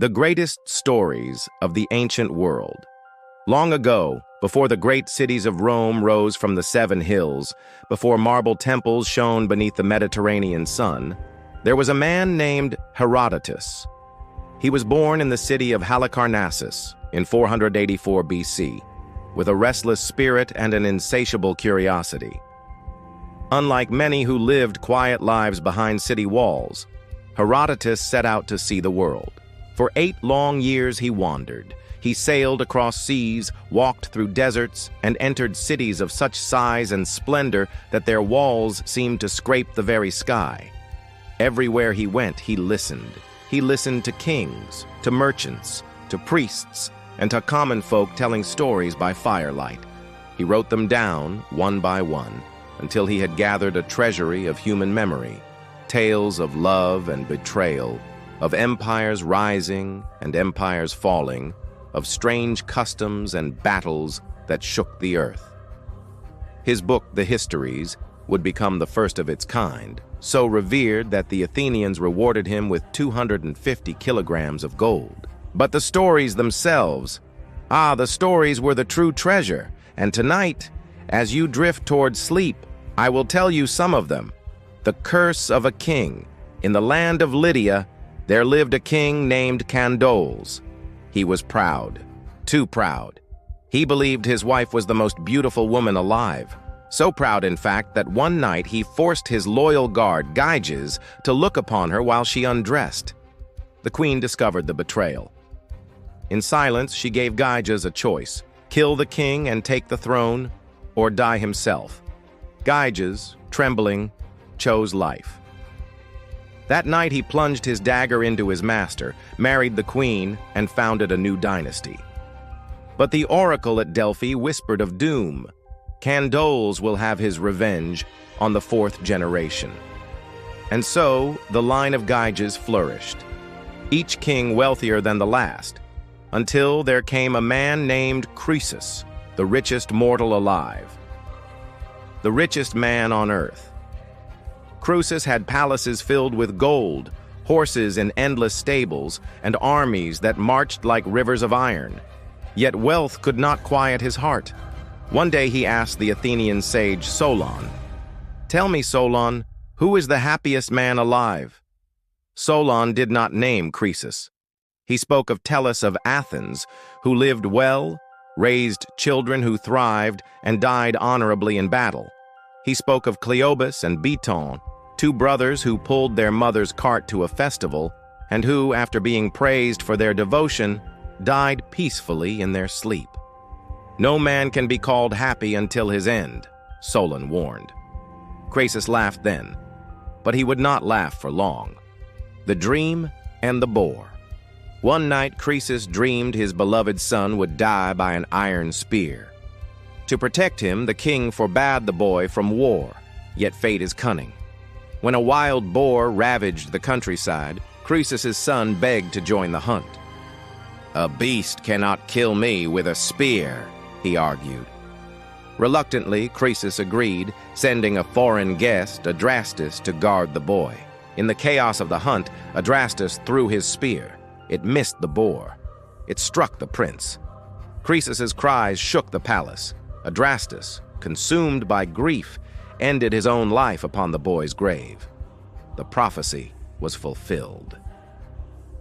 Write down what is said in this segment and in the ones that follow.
The greatest stories of the ancient world. Long ago, before the great cities of Rome rose from the 7 hills, before marble temples shone beneath the Mediterranean sun, there was a man named Herodotus. He was born in the city of Halicarnassus in 484 BC, with a restless spirit and an insatiable curiosity. Unlike many who lived quiet lives behind city walls, Herodotus set out to see the world. For 8 long years he wandered. He sailed across seas, walked through deserts, and entered cities of such size and splendor that their walls seemed to scrape the very sky. Everywhere he went, he listened. He listened to kings, to merchants, to priests, and to common folk telling stories by firelight. He wrote them down, one by one, until he had gathered a treasury of human memory, tales of love and betrayal, of empires rising and empires falling, of strange customs and battles that shook the earth. His book, the Histories, would become the first of its kind, so revered that the Athenians rewarded him with 250 kilograms of gold. But the stories themselves, the stories were the true treasure, and tonight, as you drift toward sleep, I will tell you some of them. The curse of a king. In the land of Lydia, there lived a king named Cambyses. He was proud, too proud. He believed his wife was the most beautiful woman alive. So proud, in fact, that one night he forced his loyal guard, Gyges, to look upon her while she undressed. The queen discovered the betrayal. In silence, she gave Gyges a choice: kill the king and take the throne, or die himself. Gyges, trembling, chose life. That night he plunged his dagger into his master, married the queen, and founded a new dynasty. But the oracle at Delphi whispered of doom. Cambyses will have his revenge on the 4th generation. And so the line of Gyges flourished, each king wealthier than the last, until there came a man named Croesus, the richest mortal alive, the richest man on earth. Croesus had palaces filled with gold, horses in endless stables, and armies that marched like rivers of iron. Yet wealth could not quiet his heart. One day he asked the Athenian sage Solon, "Tell me, Solon, who is the happiest man alive?" Solon did not name Croesus. He spoke of Tellus of Athens, who lived well, raised children who thrived, and died honorably in battle. He spoke of Cleobus and Beton, 2 brothers who pulled their mother's cart to a festival, and who, after being praised for their devotion, died peacefully in their sleep. No man can be called happy until his end, Solon warned. Croesus laughed then, but he would not laugh for long. The dream and the boar. One night Croesus dreamed his beloved son would die by an iron spear. To protect him, the king forbade the boy from war, yet fate is cunning. When a wild boar ravaged the countryside, Croesus' son begged to join the hunt. "A beast cannot kill me with a spear," he argued. Reluctantly, Croesus agreed, sending a foreign guest, Adrastus, to guard the boy. In the chaos of the hunt, Adrastus threw his spear. It missed the boar. It struck the prince. Croesus' cries shook the palace. Adrastus, consumed by grief, ended his own life upon the boy's grave. The prophecy was fulfilled.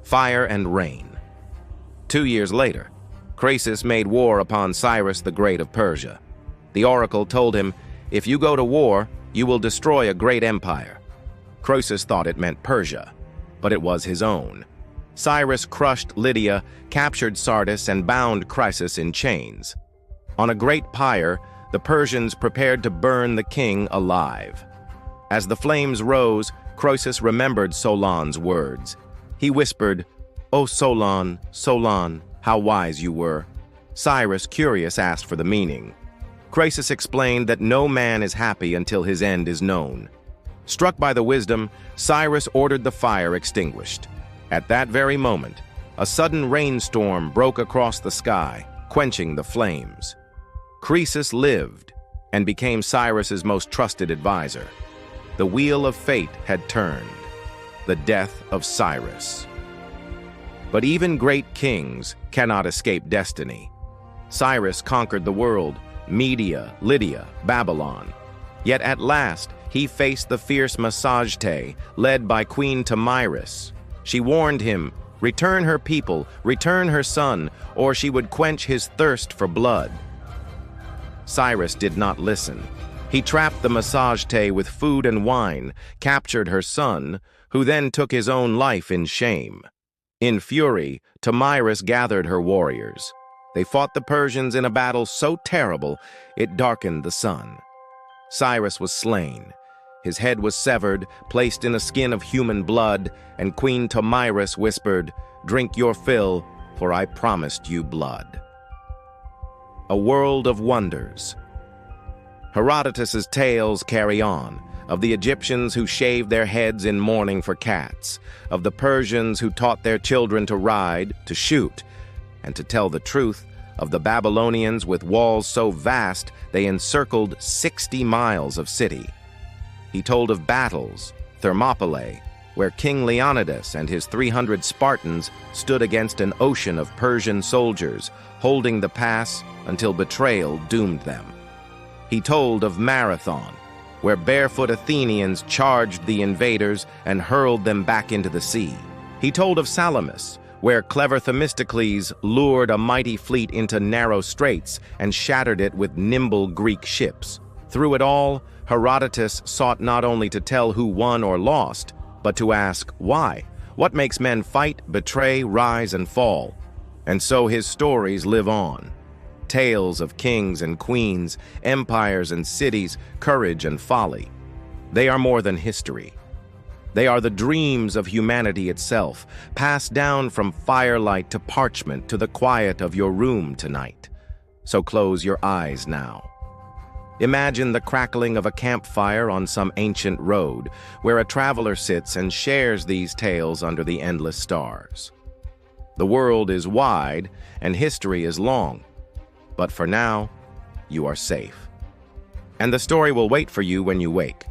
Fire and rain. 2 years later, Croesus made war upon Cyrus the Great of Persia. The oracle told him, "If you go to war, you will destroy a great empire." Croesus thought it meant Persia, but it was his own. Cyrus crushed Lydia, captured Sardis, and bound Croesus in chains. On a great pyre, the Persians prepared to burn the king alive. As the flames rose, Croesus remembered Solon's words. He whispered, "O Solon, Solon, how wise you were." Cyrus, curious, asked for the meaning. Croesus explained that no man is happy until his end is known. Struck by the wisdom, Cyrus ordered the fire extinguished. At that very moment, a sudden rainstorm broke across the sky, quenching the flames. Croesus lived and became Cyrus's most trusted advisor. The wheel of fate had turned. The death of Cyrus. But even great kings cannot escape destiny. Cyrus conquered the world, Media, Lydia, Babylon. Yet at last, he faced the fierce Massagetæ, led by Queen Thamyris. She warned him, return her people, return her son, or she would quench his thirst for blood. Cyrus did not listen. He trapped the Massagetæ with food and wine, captured her son, who then took his own life in shame. In fury, Thamyris gathered her warriors. They fought the Persians in a battle so terrible it darkened the sun. Cyrus was slain. His head was severed, placed in a skin of human blood, and Queen Thamyris whispered, "Drink your fill, for I promised you blood." A world of wonders. Herodotus's tales carry on, of the Egyptians who shaved their heads in mourning for cats, of the Persians who taught their children to ride, to shoot, and to tell the truth, of the Babylonians with walls so vast they encircled 60 miles of city. He told of battles, Thermopylae, where King Leonidas and his 300 Spartans stood against an ocean of Persian soldiers, holding the pass until betrayal doomed them. He told of Marathon, where barefoot Athenians charged the invaders and hurled them back into the sea. He told of Salamis, where clever Themistocles lured a mighty fleet into narrow straits and shattered it with nimble Greek ships. Through it all, Herodotus sought not only to tell who won or lost, but to ask why. What makes men fight, betray, rise, and fall? And so his stories live on. Tales of kings and queens, empires and cities, courage and folly. They are more than history. They are the dreams of humanity itself, passed down from firelight to parchment to the quiet of your room tonight. So close your eyes now. Imagine the crackling of a campfire on some ancient road, where a traveler sits and shares these tales under the endless stars. The world is wide and history is long. But for now, you are safe. And the story will wait for you when you wake.